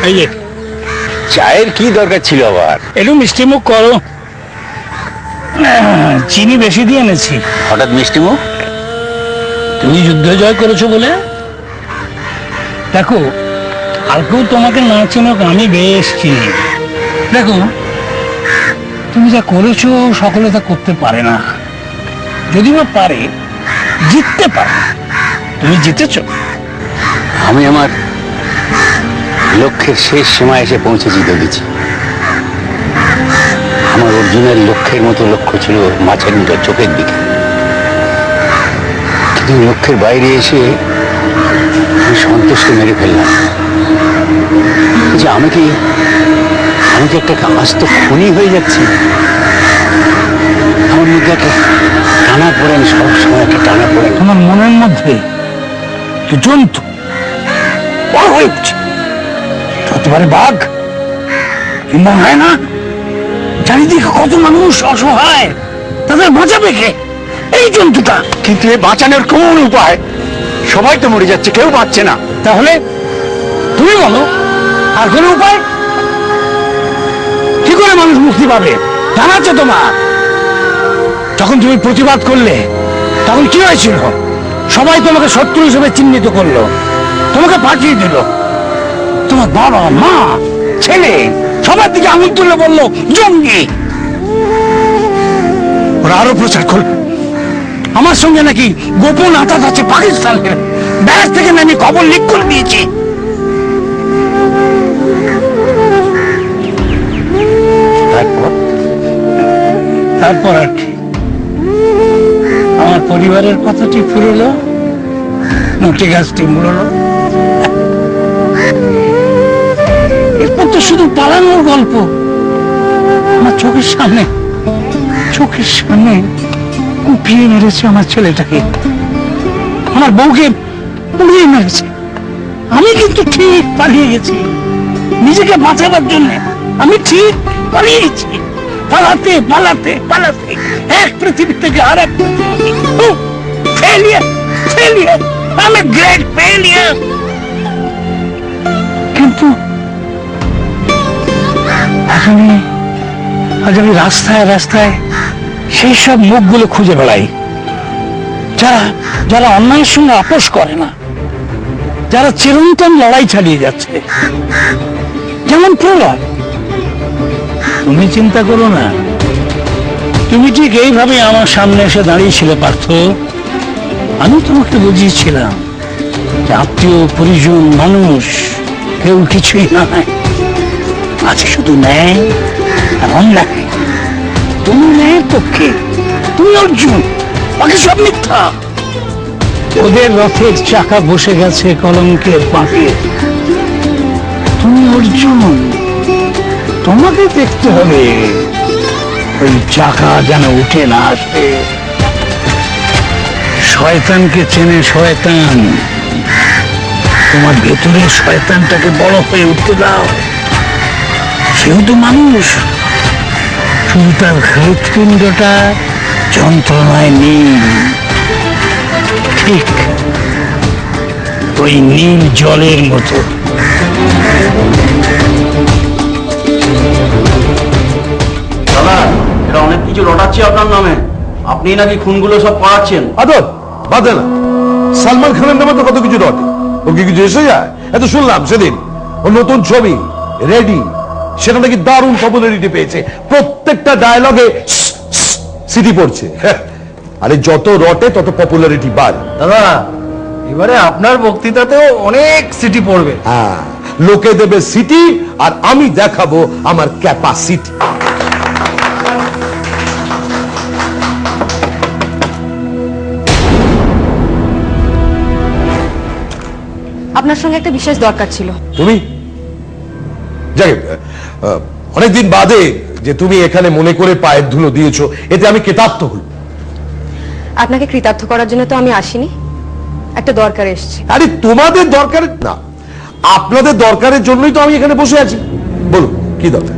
এই যে চায়ের কি দরকার ছিল আবার? একটু মিষ্টি মুখ করো। চিনি বেশি দিয়ে এনেছি। হঠাৎ মিষ্টি মুখ? তুমি যুদ্ধ জয় করেছো বলে। দেখো, আর কেউ তোমাকে না চিনুক, আমি বেশ চিনি। দেখো, তুমি যা করেছো সকলে তা করতে পারে না, যদি বা পারে জিততে পারে। তুমি জিতেছো। আমি আমার লক্ষ্যের শেষ সীমায় এসে পৌঁছেছি দদিজি। আমার অর্জুনের লক্ষ্যের মতো লক্ষ্য ছিল মাছের মুঠো চোখের দিকে, কিন্তু লক্ষ্যের বাইরে এসে আমি সন্তোষকে মেরে ফেললাম। যে আমি কি একটা আস্ত খুনি হয়ে যাচ্ছি। আমার মধ্যে একটা টানা পড়েন, সবসময় একটা টানা পড়েন। তোমার মনের মধ্যে জন্তু বড় হয়ে উঠছে, হতে পারে বাঘ কিংবা হয় না। চারিদিকে কত মানুষ অসহায়, তাদের বাঁচাবে কে? এই জন্তুটা। কিন্তু এ বাঁচানোর কোন উপায়? সবাই তো মরে যাচ্ছে, কেউ বাঁচছে না। তাহলে তুমি বলো, আর কোনো উপায়? কি করে মানুষ মুক্তি পাবে জানাচ্ছ তোমার? যখন তুমি প্রতিবাদ করলে তখন কি হয়েছিল? সবাই তোমাকে শত্রু হিসেবে চিহ্নিত করলো, তোমাকে পাঠিয়ে দিল। তোমার বাবা মা ছেলে সবার দিকে আঙুল তুলে বললো জঙ্গি। ওরা আরো প্রচার করলো আমার সঙ্গে নাকি গোপন আঘাত আছে পাকিস্তানের। ব্যাস থেকে আমি খবর লিক করে দিয়েছি। তারপর আর কি, আমার পরিবারের কথাটি ফুরলো, মোটি গাছটি মুড়লো। এরপর তো শুধু পালানোর গল্প। আমার চোখের সামনে কুপিয়ে মেরেছে আমার ছেলেটাকে, আমার বউকে পুড়িয়ে মেরেছে। আমি কিন্তু ঠিক পালিয়ে গেছি নিজেকে বাঁচাবার জন্য। আমি ঠিক পালিয়ে গেছি, পালাতে পালাতে পালাতে এক পৃথিবী থেকে আর এক ফেলিয়ার। আমি গ্রেট ফেলিয়ার। কিন্তু আজ আমি রাস্তায় রাস্তায় সেই সব মুখগুলো খুঁজে বেড়াই, যারা অন্যায়ের সঙ্গে আপোষ করে না, যারা চিরন্তন লড়াই চালিয়ে যাচ্ছে। যেমন প্রলয়। তুমি চিন্তা করো না, তুমি ঠিক এইভাবে আমার সামনে এসে দাঁড়িয়েছিলে পার্থ। আমি তোমাকে বুঝিয়েছিলাম যে আত্মীয় পরিজন মানুষ কেউ কিছুই নয়, আছে শুধু ন্যায় আর অন্যায়। তুমি ন্যায়ের পক্ষে, তুমি অর্জুন, বাকি সব মিথ্যা। ওদের রথের চাকা বসে গেছে কলঙ্কের পাকে, তুমি অর্জুন। তোমাকে দেখতে হবে ওই চাকা যেন উঠে না আসে। শয়তানকে চেনে শয়তান, তোমার ভেতরে শয়তানটাকে বড় হয়ে উঠতে দাও। সেও তো মানুষ, শুধু তার হৃৎপিণ্ডটা যন্ত্রণায় নীল, ঠিক ওই নীল জলের মতো। অনেক কিছু রটাচ্ছি আপনার নামে, আপনি নাকি খুনগুলো সব করাচ্ছেন। আদর বাদে না, সালমান খানের নামে তো কত কিছু রটে, ও কি কিছু এসে যায়? এত শুনলাম সেদিন ও নতুন ছবি রেডি, সেটা নাকি দারুণ পপুলারিটি পেয়েছে, প্রত্যেকটা ডায়লগে সিটি পড়ছে। আরে যত রটে তত পপুলারিটি বাড়ে। দাদা, এবারে আপনার বক্তৃতাতেও অনেক সিটি পড়বে। হ্যাঁ, লোকে দেবে সিটি আর আমি দেখাবো আমার ক্যাপাসিটি। আপনার সঙ্গে একটা বিশেষ দরকার ছিল। তুমি যাই অনেকদিন বাদে যে তুমি এখানে মনে করে পায়ের ধুলো দিয়েছো, এতে আমি কৃতার্থ হল। আপনাকে কৃতার্থ করার জন্য তো আমি আসিনি, একটা দরকার এসেছি। আরে তোমাদের দরকারের না, আপনাদের দরকারের জন্যই তো আমি এখানে বসে আছি। বলুন কি দরকার?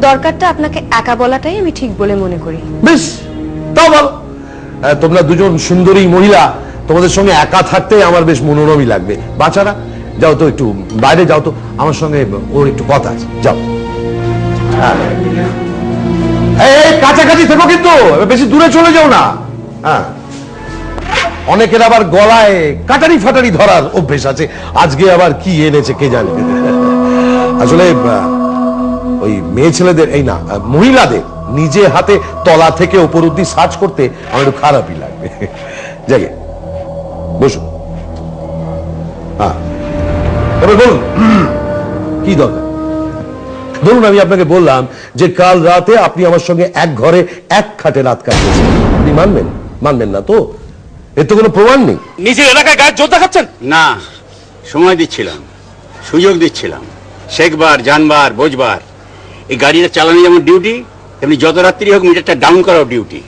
দরকারটা আপনাকে একা বলাটাই আমি ঠিক বলে মনে করি। বেশ, তাও ভালো। তোমরা দুজন সুন্দরী মহিলা, তোমাদের সঙ্গে একা থাকতে আমার বেশ মনোরমই লাগবে। বাচ্চারা যাও তো একটু বাইরে যাও তো, আমার সঙ্গে ওর একটু কথা আছে, যাও। হ্যাঁ এই কাছাকাছি থেকো কিন্তু, বেশি দূরে চলে যাও না। হ্যাঁ অনেকের আবার গলায় কাটারি ফাটারি ধরার অভ্যেস আছে, আজকে আবার কি এনেছে কে জানে। আসলে ওই মেয়ে ছেলেদের, এই না মহিলাদের নিজে হাতে তলা থেকে উপর অব্দি সার্চ করতে আমার একটু খারাপই লাগবে। জাগে বসুন। হ্যাঁ তবে বলুন কি দরকার। ধরুন আমি আপনাকে বললাম যে কাল রাতে আপনি আমার সঙ্গে এক ঘরে এক খাটে রাত কাটিয়েছেন, আপনি মানবেন? মানবেন না তো? এর তো কোনো প্রমাণ নেই। নিজের এলাকায় গায়ের জোর দেখাচ্ছেন। না, সময় দিচ্ছিলাম, সুযোগ দিচ্ছিলাম, শেখবার, জানবার, বোঝবার। এই গাড়িটা চালানো যেমন ডিউটি, তেমনি যত রাত্রি হোক মিটারটা ডাউন করাও ডিউটি।